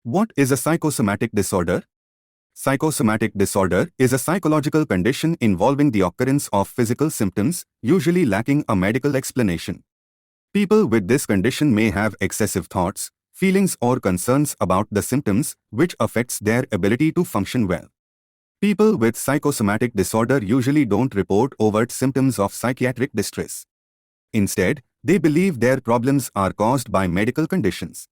What is a psychosomatic disorder? Psychosomatic disorder is a psychological condition involving the occurrence of physical symptoms, usually lacking a medical explanation. People with this condition may have excessive thoughts, feelings or concerns about the symptoms, which affects their ability to function well. People with psychosomatic disorder usually don't report overt symptoms of psychiatric distress. Instead, they believe their problems are caused by medical conditions.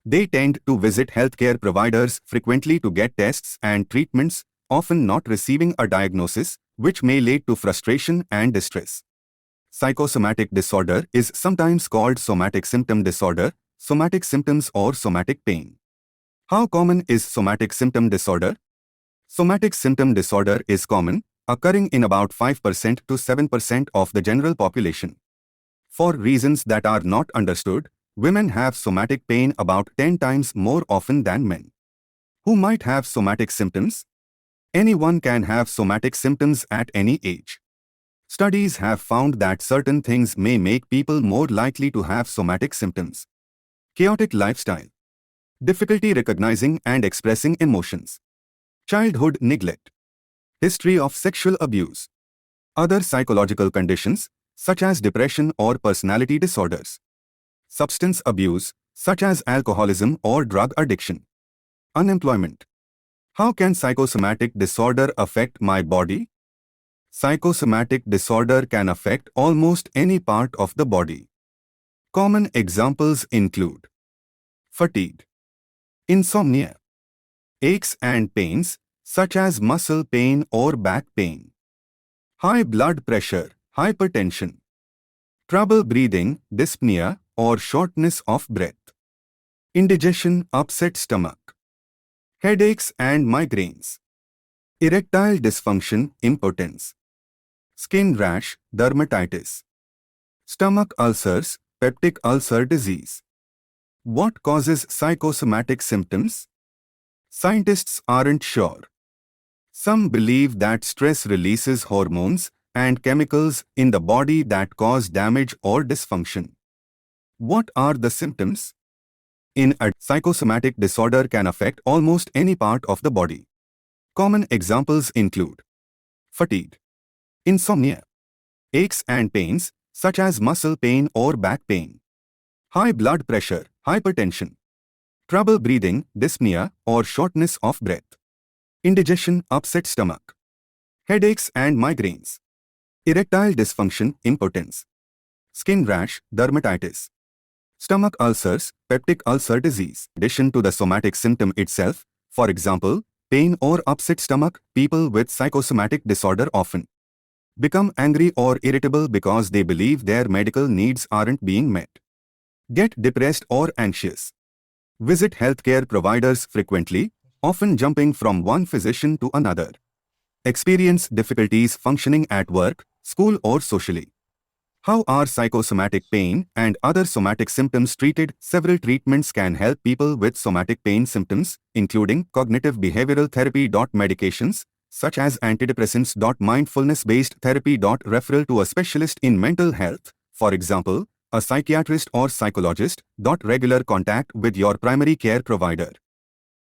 They tend to visit healthcare providers frequently to get tests and treatments, often not receiving a diagnosis, which may lead to frustration and distress. Psychosomatic disorder is sometimes called somatic symptom disorder, somatic symptoms or somatic pain. How common is somatic symptom disorder? Somatic symptom disorder is common, occurring in about 5% to 7% of the general population. For reasons that are not understood, women have somatic pain about 10 times more often than men. Who might have somatic symptoms? Anyone can have somatic symptoms at any age. Studies have found that certain things may make people more likely to have somatic symptoms. Chaotic lifestyle. Difficulty recognizing and expressing emotions. Childhood neglect. History of sexual abuse. Other psychological conditions, such as depression or personality disorders. Substance abuse, such as alcoholism or drug addiction. Unemployment. How can psychosomatic disorder affect my body? Psychosomatic disorder can affect almost any part of the body. Common examples include fatigue, insomnia, aches and pains, such as muscle pain or back pain, high blood pressure, hypertension, trouble breathing, dyspnea, or shortness of breath, indigestion, upset stomach, headaches and migraines, erectile dysfunction, impotence, skin rash, dermatitis, stomach ulcers, peptic ulcer disease. What causes psychosomatic symptoms? Scientists aren't sure. Some believe that stress releases hormones and chemicals in the body that cause damage or dysfunction. What are the symptoms? Psychosomatic disorder can affect almost any part of the body. Common examples include fatigue, insomnia, aches and pains, such as muscle pain or back pain, high blood pressure, hypertension, trouble breathing, dyspnea or shortness of breath, indigestion, upset stomach, headaches and migraines, erectile dysfunction, impotence, skin rash, dermatitis, stomach ulcers, peptic ulcer disease. In addition to the somatic symptom itself, for example, pain or upset stomach, people with psychosomatic disorder often become angry or irritable because they believe their medical needs aren't being met. Get depressed or anxious. Visit healthcare providers frequently, often jumping from one physician to another. Experience difficulties functioning at work, school or socially. How are psychosomatic pain and other somatic symptoms treated? Several treatments can help people with somatic pain symptoms, including cognitive behavioral therapy. Medications, such as antidepressants. Mindfulness-based therapy. Referral to a specialist in mental health, for example, a psychiatrist or psychologist. Regular contact with your primary care provider.